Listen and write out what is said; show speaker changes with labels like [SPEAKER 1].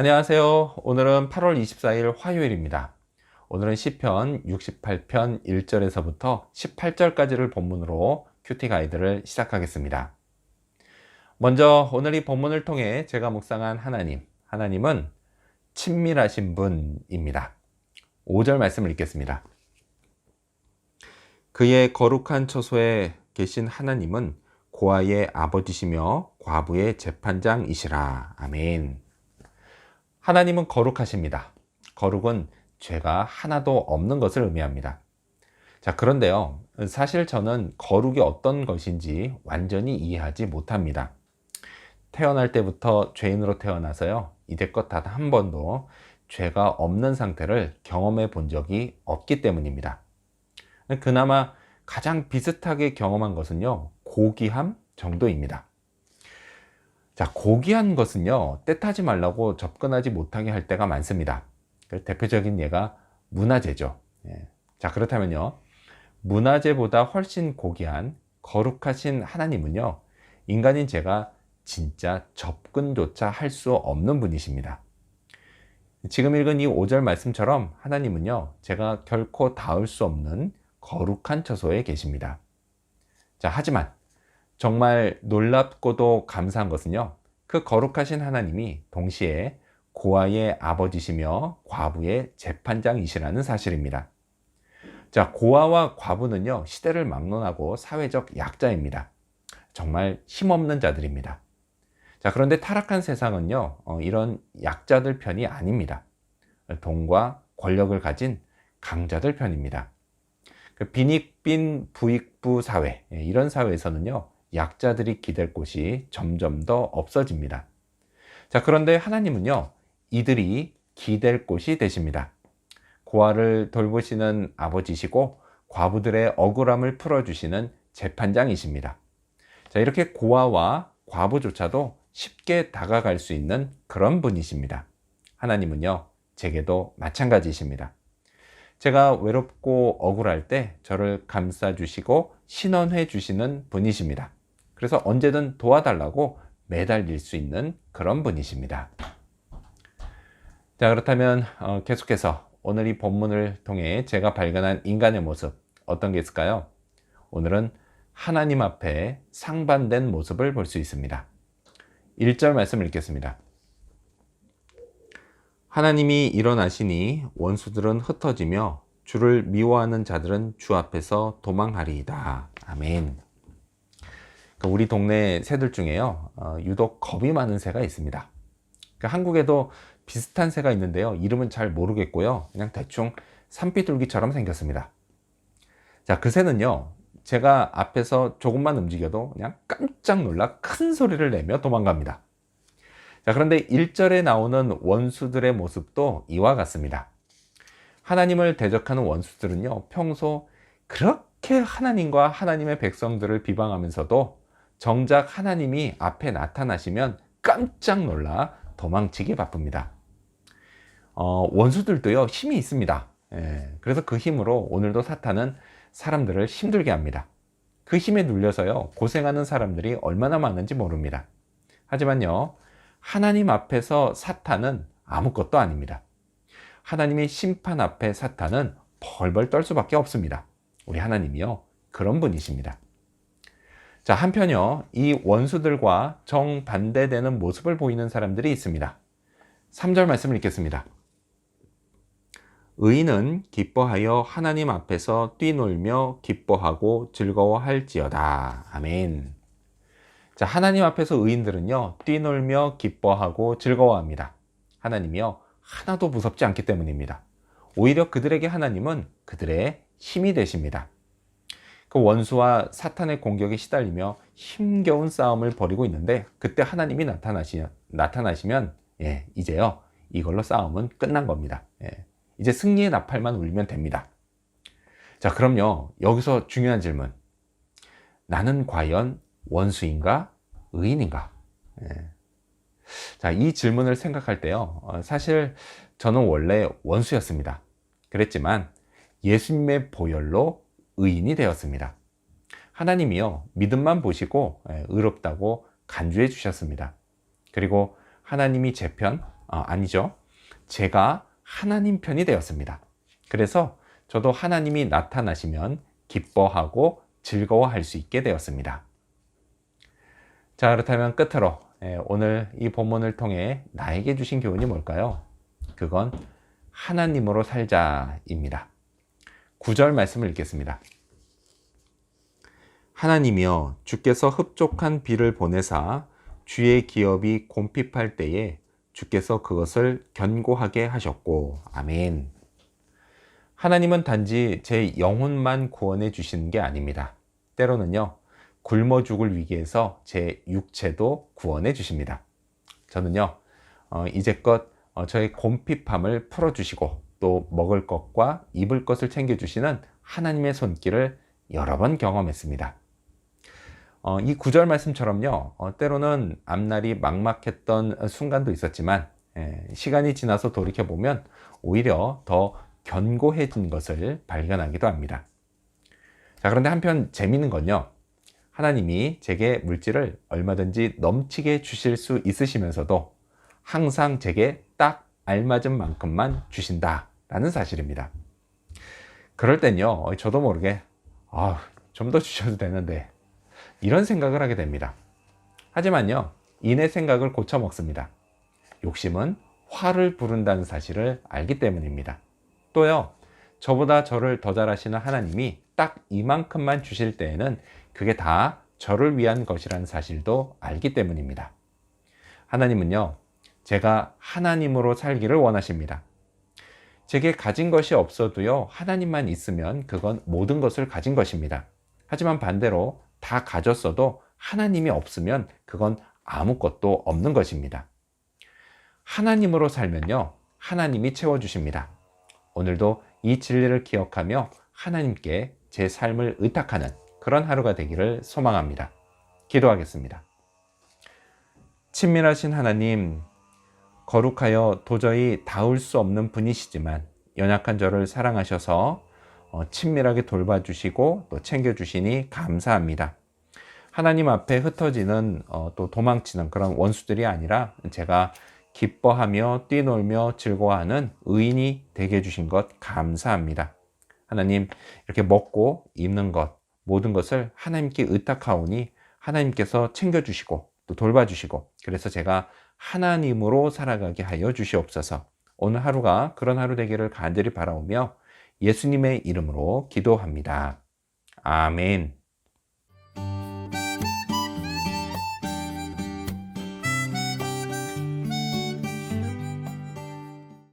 [SPEAKER 1] 안녕하세요. 오늘은 8월 24일 화요일입니다. 오늘은 시편 68편 1절에서부터 18절까지를 본문으로 큐티 가이드를 시작하겠습니다. 먼저 오늘 이 본문을 통해 제가 묵상한 하나님은 친밀하신 분입니다. 5절 말씀을 읽겠습니다. 그의 거룩한 처소에 계신 하나님은 고아의 아버지시며 과부의 재판장이시라. 아멘. 하나님은 거룩하십니다. 거룩은 죄가 하나도 없는 것을 의미합니다. 자, 그런데요, 사실 저는 거룩이 어떤 것인지 완전히 이해하지 못합니다. 태어날 때부터 죄인으로 태어나서요, 이제껏 단 한 번도 죄가 없는 상태를 경험해 본 적이 없기 때문입니다. 그나마 가장 비슷하게 경험한 것은요, 고귀함 정도입니다. 자, 고귀한 것은요, 뜻하지 말라고 접근하지 못하게 할 때가 많습니다. 대표적인 예가 문화재죠. 자, 그렇다면요, 문화재보다 훨씬 고귀한 거룩하신 하나님은요, 인간인 제가 진짜 접근조차 할 수 없는 분이십니다. 지금 읽은 이 5절 말씀처럼 하나님은요, 제가 결코 닿을 수 없는 거룩한 처소에 계십니다. 자, 하지만 정말 놀랍고도 감사한 것은요, 그 거룩하신 하나님이 동시에 고아의 아버지시며 과부의 재판장이시라는 사실입니다. 자, 고아와 과부는요, 시대를 막론하고 사회적 약자입니다. 정말 힘없는 자들입니다. 자, 그런데 타락한 세상은요, 이런 약자들 편이 아닙니다. 돈과 권력을 가진 강자들 편입니다. 그 빈익빈 부익부 사회, 이런 사회에서는요, 약자들이 기댈 곳이 점점 더 없어집니다. 자, 그런데 하나님은요, 이들이 기댈 곳이 되십니다. 고아를 돌보시는 아버지시고 과부들의 억울함을 풀어주시는 재판장이십니다. 자, 이렇게 고아와 과부조차도 쉽게 다가갈 수 있는 그런 분이십니다. 하나님은요, 제게도 마찬가지이십니다. 제가 외롭고 억울할 때 저를 감싸주시고 신원해 주시는 분이십니다. 그래서 언제든 도와달라고 매달릴 수 있는 그런 분이십니다. 자, 그렇다면 계속해서 오늘 이 본문을 통해 제가 발견한 인간의 모습, 어떤 게 있을까요? 오늘은 하나님 앞에 상반된 모습을 볼 수 있습니다. 1절 말씀을 읽겠습니다. 하나님이 일어나시니 원수들은 흩어지며 주를 미워하는 자들은 주 앞에서 도망하리이다. 아멘. 우리 동네 새들 중에요, 유독 겁이 많은 새가 있습니다. 한국에도 비슷한 새가 있는데요, 이름은 잘 모르겠고요, 그냥 대충 산비둘기처럼 생겼습니다. 자, 그 새는요, 제가 앞에서 조금만 움직여도 그냥 깜짝 놀라 큰 소리를 내며 도망갑니다. 자, 그런데 1절에 나오는 원수들의 모습도 이와 같습니다. 하나님을 대적하는 원수들은요, 평소 그렇게 하나님과 하나님의 백성들을 비방하면서도 정작 하나님이 앞에 나타나시면 깜짝 놀라 도망치기 바쁩니다. 원수들도요, 힘이 있습니다. 그래서 그 힘으로 오늘도 사탄은 사람들을 힘들게 합니다. 그 힘에 눌려서요, 고생하는 사람들이 얼마나 많은지 모릅니다. 하지만요, 하나님 앞에서 사탄은 아무것도 아닙니다. 하나님의 심판 앞에 사탄은 벌벌 떨 수밖에 없습니다. 우리 하나님이요, 그런 분이십니다. 자, 한편요, 이 원수들과 정반대되는 모습을 보이는 사람들이 있습니다. 3절 말씀을 읽겠습니다. 의인은 기뻐하여 하나님 앞에서 뛰놀며 기뻐하고 즐거워할지어다. 아멘. 자, 하나님 앞에서 의인들은요, 뛰놀며 기뻐하고 즐거워합니다. 하나님이요, 하나도 무섭지 않기 때문입니다. 오히려 그들에게 하나님은 그들의 힘이 되십니다. 그 원수와 사탄의 공격에 시달리며 힘겨운 싸움을 벌이고 있는데, 그때 하나님이 나타나시면 이제요, 이걸로 싸움은 끝난 겁니다. 이제 승리의 나팔만 울리면 됩니다. 자, 그럼요, 여기서 중요한 질문. 나는 과연 원수인가 의인인가? 자, 이 질문을 생각할 때요, 사실 저는 원래 원수였습니다. 그랬지만 예수님의 보혈로 의인이 되었습니다. 하나님이요, 믿음만 보시고 의롭다고 간주해 주셨습니다. 그리고 하나님이 제 편, 아니죠. 제가 하나님 편이 되었습니다. 그래서 저도 하나님이 나타나시면 기뻐하고 즐거워할 수 있게 되었습니다. 자, 그렇다면 끝으로 오늘 이 본문을 통해 나에게 주신 교훈이 뭘까요? 그건 하나님으로 살자입니다. 9절 말씀을 읽겠습니다. 하나님이여 주께서 흡족한 비를 보내사 주의 기업이 곰핍할 때에 주께서 그것을 견고하게 하셨고. 아멘. 하나님은 단지 제 영혼만 구원해 주시는 게 아닙니다. 때로는요, 굶어 죽을 위기에서 제 육체도 구원해 주십니다. 저는요, 이제껏 저의 곰핍함을 풀어주시고 또 먹을 것과 입을 것을 챙겨주시는 하나님의 손길을 여러 번 경험했습니다. 이 구절 말씀처럼요, 때로는 앞날이 막막했던 순간도 있었지만 시간이 지나서 돌이켜보면 오히려 더 견고해진 것을 발견하기도 합니다. 자, 그런데 한편 재미있는 건요, 하나님이 제게 물질을 얼마든지 넘치게 주실 수 있으시면서도 항상 제게 딱 알맞은 만큼만 주신다라는 사실입니다. 그럴 땐요, 저도 모르게 좀 더 주셔도 되는데 이런 생각을 하게 됩니다. 하지만요, 이내 생각을 고쳐 먹습니다. 욕심은 화를 부른다는 사실을 알기 때문입니다. 또요, 저보다 저를 더 잘하시는 하나님이 딱 이만큼만 주실 때에는 그게 다 저를 위한 것이라는 사실도 알기 때문입니다. 하나님은요, 제가 하나님으로 살기를 원하십니다. 제게 가진 것이 없어도요, 하나님만 있으면 그건 모든 것을 가진 것입니다. 하지만 반대로 다 가졌어도 하나님이 없으면 그건 아무것도 없는 것입니다. 하나님으로 살면요, 하나님이 채워주십니다. 오늘도 이 진리를 기억하며 하나님께 제 삶을 의탁하는 그런 하루가 되기를 소망합니다. 기도하겠습니다. 친밀하신 하나님, 거룩하여 도저히 닿을 수 없는 분이시지만 연약한 저를 사랑하셔서 친밀하게 돌봐주시고 또 챙겨주시니 감사합니다. 하나님 앞에 흩어지는 또 도망치는 그런 원수들이 아니라 제가 기뻐하며 뛰놀며 즐거워하는 의인이 되게 해주신 것 감사합니다. 하나님, 이렇게 먹고 입는 것 모든 것을 하나님께 의탁하오니 하나님께서 챙겨주시고 또 돌봐주시고 그래서 제가 하나님으로 살아가게 하여 주시옵소서. 오늘 하루가 그런 하루 되기를 간절히 바라오며 예수님의 이름으로 기도합니다. 아멘.